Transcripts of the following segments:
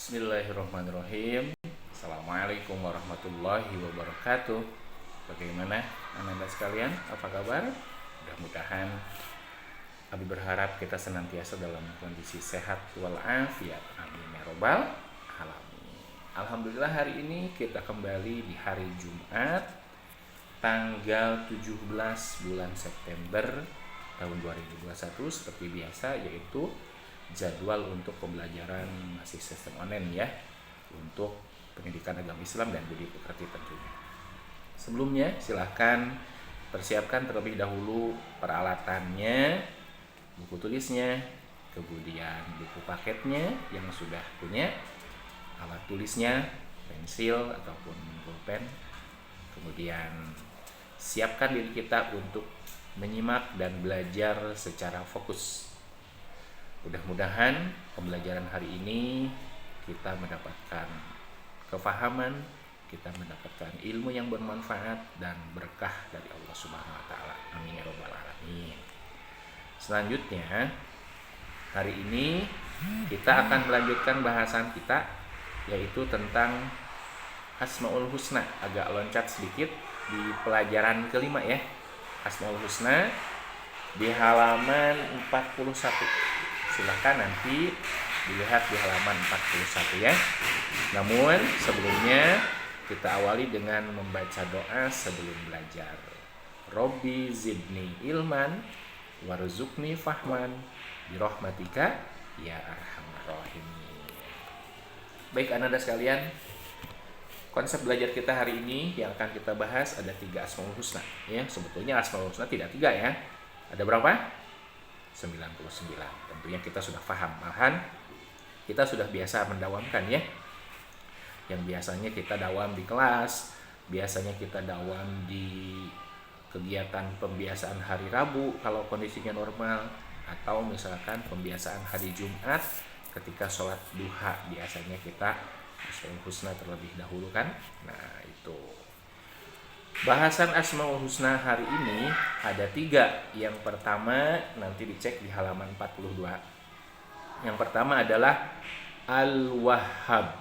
Bismillahirrahmanirrahim. Assalamualaikum warahmatullahi wabarakatuh. Bagaimana Anda sekalian? Apa kabar? Mudah-mudahan Abi berharap kita senantiasa dalam kondisi sehat walafiat. Amin ya robbal alamin. Alhamdulillah hari ini kita kembali di hari Jumat tanggal 17 bulan September tahun 2021 seperti biasa, yaitu jadwal untuk pembelajaran masih sistem online ya, untuk pendidikan agama Islam dan budi pekerti tentunya. Sebelumnya silahkan persiapkan terlebih dahulu peralatannya, buku tulisnya, kemudian buku paketnya yang sudah punya, alat tulisnya, pensil ataupun pulpen. Kemudian siapkan diri kita untuk menyimak dan belajar secara fokus. Mudah-mudahan pembelajaran hari ini kita mendapatkan kefahaman, kita mendapatkan ilmu yang bermanfaat dan berkah dari Allah Subhanahu wa taala. Amin ya rabbal alamin. Selanjutnya, hari ini kita akan melanjutkan bahasan kita, yaitu tentang Asmaul Husna. Agak loncat sedikit di pelajaran kelima ya. Asmaul Husna di halaman 41. Silahkan nanti dilihat di halaman 41 ya. Namun sebelumnya kita awali dengan membaca doa sebelum belajar. Robbi zidni ilman warzuqni fahman birahmatika ya arhamar rahimin. Baik Anda sekalian, konsep belajar kita hari ini yang akan kita bahas ada 3 Asmaul Husna ya. Sebetulnya Asmaul Husna tidak 3 ya. Ada berapa? 99. Tentunya kita sudah paham, malahan kita sudah biasa mendawamkan ya. Yang biasanya kita dawam di kelas, biasanya kita dawam di kegiatan pembiasaan hari Rabu kalau kondisinya normal, atau misalkan pembiasaan hari Jumat ketika sholat duha, biasanya kita Asmaul Husna terlebih dahulu kan. Nah itu bahasan Asmaul Husna hari ini ada 3. Yang pertama nanti dicek di halaman 42. Yang pertama adalah Al-Wahhab.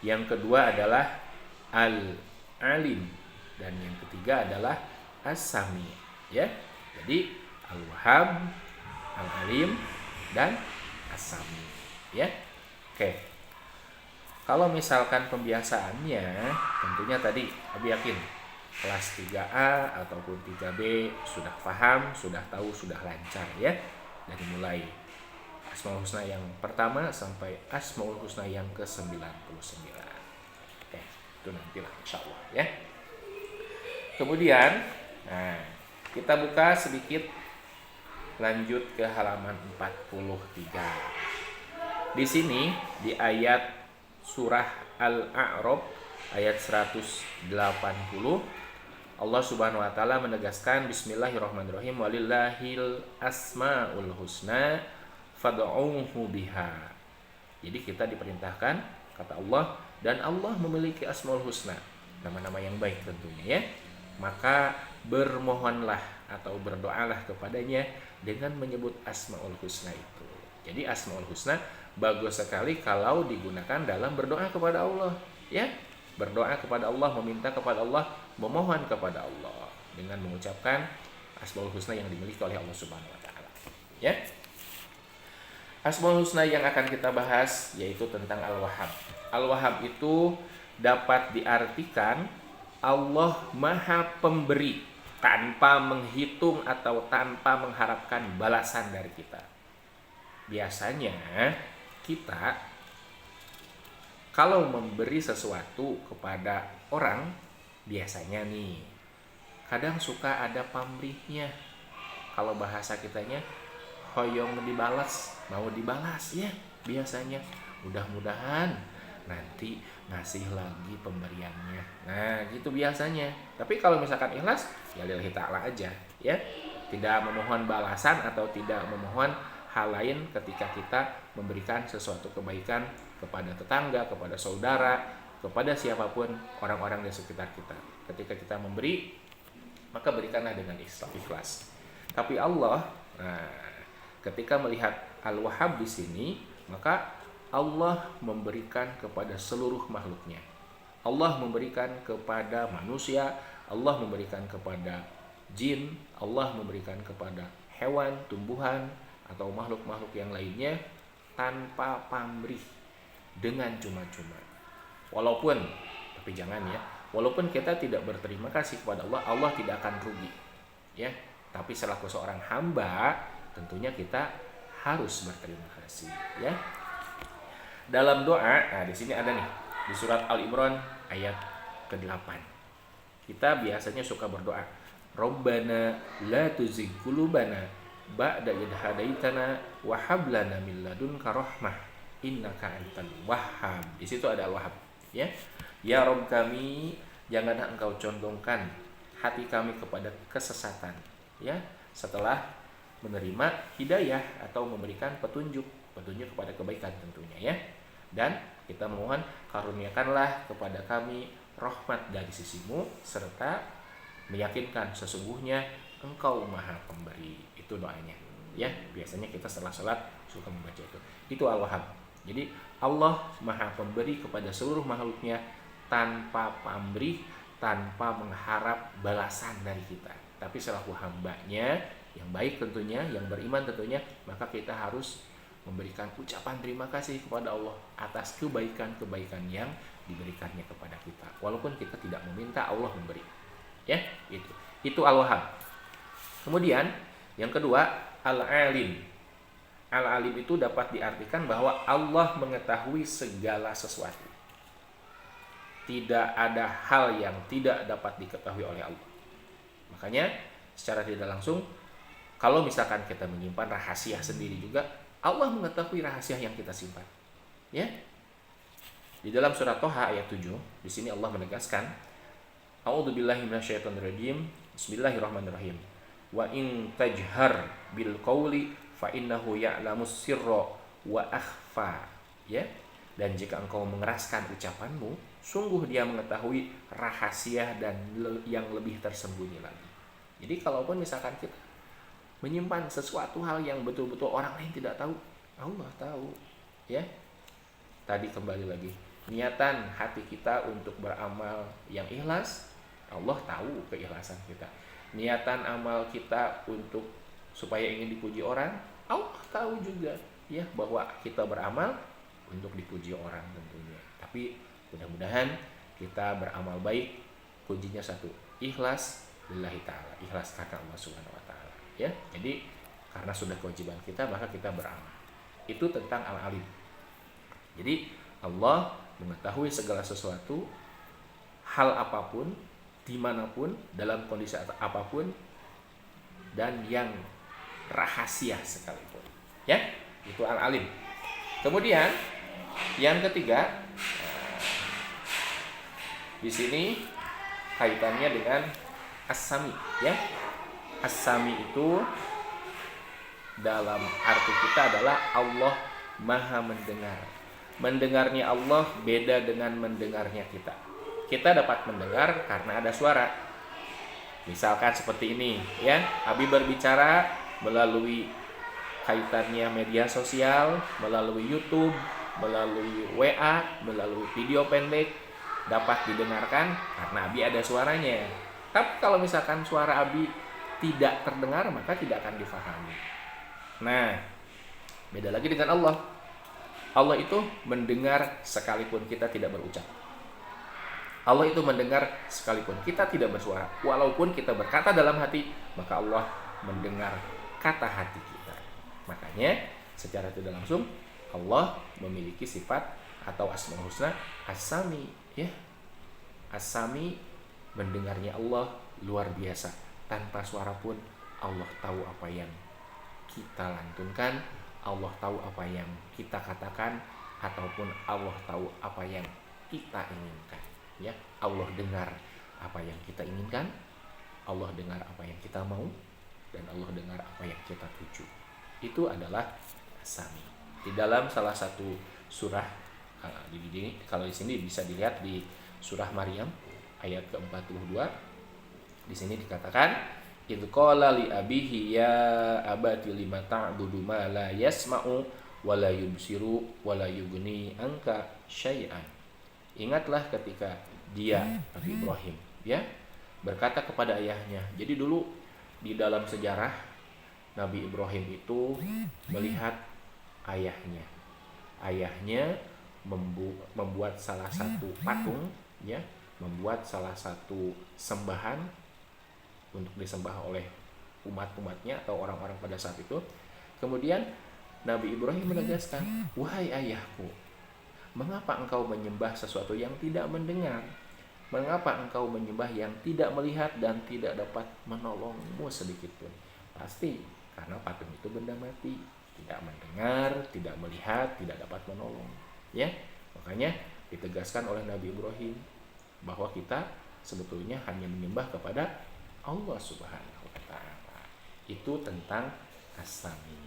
Yang kedua adalah Al-Alim. Dan yang ketiga adalah As-Sami. Ya. Jadi Al-Wahhab, Al-Alim, dan As-Sami. Ya. Oke. Kalau misalkan pembiasaannya, tentunya tadi Abi yakin kelas 3A ataupun 3B sudah paham, sudah tahu, sudah lancar ya. Dari mulai Asmaul Husna yang pertama sampai Asmaul Husna yang ke-99. Oke, itu nantilah insya Allah ya. Kemudian, kita buka sedikit, lanjut ke halaman 43. Di sini di ayat Surah Al-A'raf ayat 180, Allah Subhanahu wa taala menegaskan bismillahirrahmanirrahim, walillahil asmaul husna fad'uuhu biha. Jadi kita diperintahkan, kata Allah, dan Allah memiliki asmaul husna, nama-nama yang baik tentunya ya. Maka bermohonlah atau berdoalah kepadanya dengan menyebut asmaul husna itu. Jadi asmaul husna bagus sekali kalau digunakan dalam berdoa kepada Allah ya. Berdoa kepada Allah, meminta kepada Allah, memohon kepada Allah dengan mengucapkan Asmaul Husna yang dimiliki oleh Allah Subhanahu wa taala. Ya. Asmaul Husna yang akan kita bahas yaitu tentang Al-Wahhab. Al-Wahhab itu dapat diartikan Allah Maha Pemberi tanpa menghitung atau tanpa mengharapkan balasan dari kita. Biasanya kita kalau memberi sesuatu kepada orang, biasanya nih kadang suka ada pamrihnya. Kalau bahasa kitanya hoyong dibalas, mau dibalas ya biasanya. Mudah-mudahan nanti ngasih lagi pemberiannya. Nah gitu biasanya. Tapi kalau misalkan ikhlas, ya lillahi ta'ala aja ya. Tidak memohon balasan atau tidak memohon hal lain ketika kita memberikan sesuatu kebaikan kepada tetangga, kepada saudara, kepada siapapun orang-orang di sekitar kita. Ketika kita memberi, maka berikanlah dengan ikhlas. Tapi Allah, ketika melihat Al-Wahhab di sini, maka Allah memberikan kepada seluruh makhluknya. Allah memberikan kepada manusia, Allah memberikan kepada jin, Allah memberikan kepada hewan, tumbuhan, atau makhluk-makhluk yang lainnya tanpa pamrih, dengan cuma-cuma. Walaupun, tapi jangan ya, walaupun kita tidak berterima kasih kepada Allah, Allah tidak akan rugi. Ya, tapi selaku seorang hamba, tentunya kita harus berterima kasih. Ya, dalam doa, nah di sini ada nih di surat Al-Imran ayat ke-8. Kita biasanya suka berdoa, Rabbana la tuzigh qulubana ba'da idh hadaitana wa hab lana min ladunka rahmah innaka antal wahhab. Di situ ada Al-Wahhab, ya. Ya Rabb kami, janganlah Engkau condongkan hati kami kepada kesesatan, ya, setelah menerima hidayah atau memberikan petunjuk kepada kebaikan tentunya, ya. Dan kita mohon karuniakanlah kepada kami rahmat dari sisimu, serta meyakinkan sesungguhnya Engkau Maha Pemberi. Itu doanya, ya. Biasanya kita setelah salat suka membaca itu. Itu Al-Wahhab. Jadi Allah Maha Pemberi kepada seluruh makhluknya tanpa pamrih, tanpa mengharap balasan dari kita. Tapi selaku hambanya yang baik tentunya, yang beriman tentunya, maka kita harus memberikan ucapan terima kasih kepada Allah atas kebaikan-kebaikan yang diberikannya kepada kita. Walaupun kita tidak meminta, Allah memberi. Ya, itu Al-Wahhab. Kemudian yang kedua, Al-Alim. Al-Alim itu dapat diartikan bahwa Allah mengetahui segala sesuatu. Tidak ada hal yang tidak dapat diketahui oleh Allah. Makanya secara tidak langsung, kalau misalkan kita menyimpan rahasia sendiri juga, Allah mengetahui rahasia yang kita simpan. Ya. Di dalam surat Thaha ayat 7, di sini Allah menegaskan, A'udzubillahi minasyaitonirrajim. Bismillahirrahmanirrahim. Wa in tajhar bil qauli fa innahu ya'lamus sirra wa akhfa. Ya. Dan jika engkau mengeraskan ucapanmu, sungguh Dia mengetahui rahasia dan yang lebih tersembunyi lagi. Jadi kalaupun misalkan kita menyimpan sesuatu hal yang betul-betul orang lain tidak tahu, Allah tahu, ya. Tadi kembali lagi, niatan hati kita untuk beramal yang ikhlas, Allah tahu keikhlasan kita. Niatan amal kita untuk supaya ingin dipuji orang, Allah tahu juga, ya, bahwa kita beramal untuk dipuji orang tentunya. Tapi mudah-mudahan kita beramal baik, kuncinya satu, ikhlas lillahi ta'ala, ikhlas karena Allah Subhanahu wa ta'ala. Ya, jadi karena sudah kewajiban kita, maka kita beramal. Itu tentang Al-Alim. Jadi Allah mengetahui segala sesuatu, hal apapun, dimanapun, dalam kondisi apapun, dan yang rahasia sekalipun. Ya, itu Al-Alim. Kemudian yang ketiga, di sini kaitannya dengan As-Sami, ya. As-Sami itu dalam arti kita adalah Allah Maha mendengar. Mendengarnya Allah beda dengan mendengarnya kita. Kita dapat mendengar karena ada suara. Misalkan seperti ini, ya. Abi berbicara melalui kaitannya media sosial, melalui YouTube, melalui WA, melalui video pendek, dapat didengarkan karena Abi ada suaranya. Tapi kalau misalkan suara Abi tidak terdengar, maka tidak akan difahami. Nah, beda lagi dengan Allah. Allah itu mendengar sekalipun kita tidak berucap. Allah itu mendengar sekalipun kita tidak bersuara. Walaupun kita berkata dalam hati, maka Allah mendengar kata hati kita. Makanya secara tidak langsung Allah memiliki sifat atau Asmaul Husna As-Sami, ya. As-Sami, mendengarnya Allah luar biasa. Tanpa suara pun Allah tahu apa yang kita lantunkan, Allah tahu apa yang kita katakan, ataupun Allah tahu apa yang kita inginkan, ya. Allah dengar apa yang kita inginkan, Allah dengar apa yang kita mau, dan Allah dengar apa yang kita tuju. Itu adalah As-Sami. Di dalam salah satu surah, kalau di sini bisa dilihat di surah Maryam ayat ke-42. Di sini dikatakan, idz qala li abihi ya abati lima ta'budu ma la yasma'u wala yubsiru wala yughni anka syai'an. Ingatlah ketika dia, Nabi Ibrahim, ya, berkata kepada ayahnya. Jadi dulu di dalam sejarah Nabi Ibrahim itu melihat ayahnya. Ayahnya membuat salah satu patung, ya, membuat salah satu sembahan untuk disembah oleh umat-umatnya atau orang-orang pada saat itu. Kemudian Nabi Ibrahim menegaskan, "Wahai ayahku, mengapa engkau menyembah sesuatu yang tidak mendengar? Mengapa engkau menyembah yang tidak melihat dan tidak dapat menolongmu sedikit pun?" Pasti karena patung itu benda mati, tidak mendengar, tidak melihat, tidak dapat menolong. Ya, makanya ditegaskan oleh Nabi Ibrahim bahwa kita sebetulnya hanya menyembah kepada Allah Subhanahu wa taala. Itu tentang As-Sami.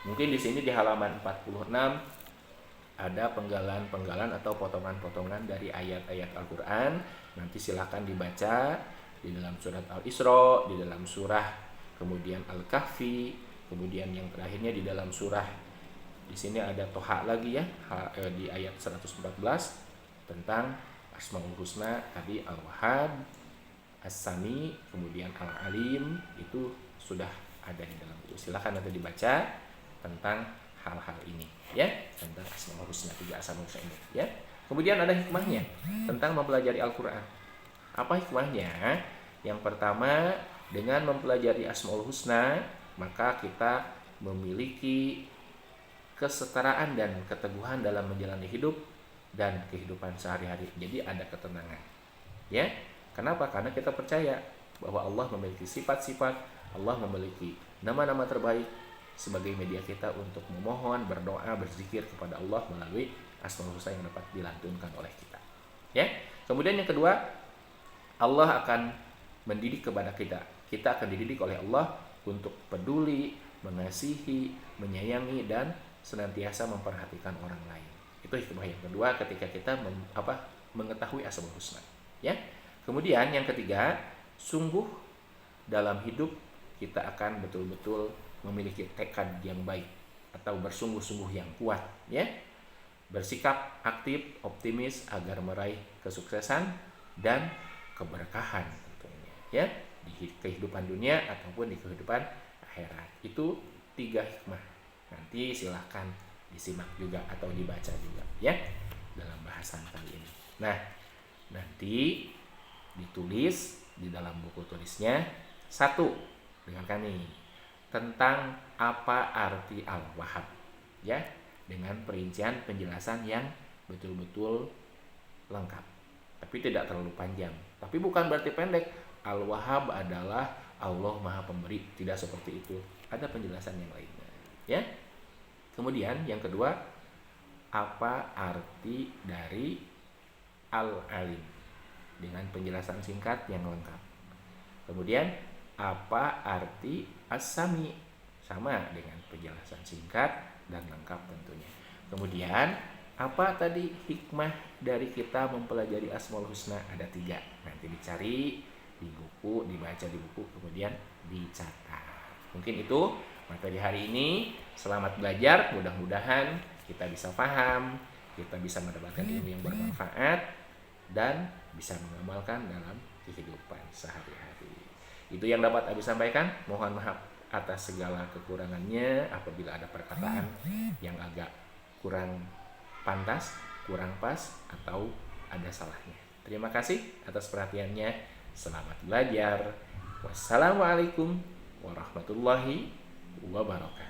Mungkin di sini di halaman 46 ada penggalan-penggalan atau potongan-potongan dari ayat-ayat Al-Qur'an. Nanti silakan dibaca di dalam surat Al-Isra, di dalam surah kemudian Al-Kahfi, kemudian yang terakhirnya di dalam surah, di sini ada Toha lagi ya, di ayat 114 tentang Asmaul Husna tadi, Al-Wahhab, As-Sami, kemudian Al-Alim, itu sudah ada di dalam itu. Silakan nanti dibaca tentang hal-hal ini ya, tentang Asmaul Husna, 3 Asmaul Husna ini ya. Kemudian ada hikmahnya tentang mempelajari Al-Qur'an. Apa hikmahnya? Yang pertama, dengan mempelajari Asmaul Husna, maka kita memiliki kesetaraan dan keteguhan dalam menjalani hidup dan kehidupan sehari-hari. Jadi ada ketenangan. Ya. Kenapa? Karena kita percaya bahwa Allah memiliki sifat-sifat, Allah memiliki nama-nama terbaik sebagai media kita untuk memohon, berdoa, berzikir kepada Allah melalui Asmaul Husna yang dapat dilantunkan oleh kita. Ya. Kemudian yang kedua, Allah akan mendidik kepada kita. Kita akan dididik oleh Allah untuk peduli, mengasihi, menyayangi, dan senantiasa memperhatikan orang lain. Itu hikmah yang kedua ketika kita mengetahui Asmaul Husna. Ya. Kemudian yang ketiga, sungguh dalam hidup kita akan betul-betul memiliki tekad yang baik atau bersungguh-sungguh yang kuat, ya. Bersikap aktif, optimis agar meraih kesuksesan dan keberkahan tentunya, ya, di kehidupan dunia ataupun di kehidupan akhirat. Itu 3 hikmah. Nanti silahkan disimak juga atau dibaca juga ya dalam bahasan kali ini. Nah, nanti ditulis di dalam buku tulisnya. 1, dengarkan nih, tentang apa arti Al-Wahhab ya, dengan perincian penjelasan yang betul-betul lengkap, tapi tidak terlalu panjang. Tapi bukan berarti pendek. Al-Wahhab adalah Allah Maha Pemberi, tidak seperti itu. Ada penjelasan yang lainnya ya. Kemudian yang kedua, apa arti dari Al-Alim dengan penjelasan singkat yang lengkap. Kemudian apa arti As-Sami, sama dengan penjelasan singkat dan lengkap tentunya. Kemudian apa tadi hikmah dari kita mempelajari Asmaul Husna? Ada 3. Nanti dicari di buku, dibaca di buku, kemudian dicatat. Mungkin itu materi hari ini. Selamat belajar, mudah-mudahan kita bisa paham, kita bisa mendapatkan ilmu yang bermanfaat dan bisa mengamalkan dalam kehidupan sehari-hari. Itu yang dapat Abi sampaikan. Mohon maaf atas segala kekurangannya apabila ada perkataan yang agak kurang pantas, kurang pas, atau ada salahnya. Terima kasih atas perhatiannya. Selamat belajar. Wassalamualaikum warahmatullahi wabarakatuh.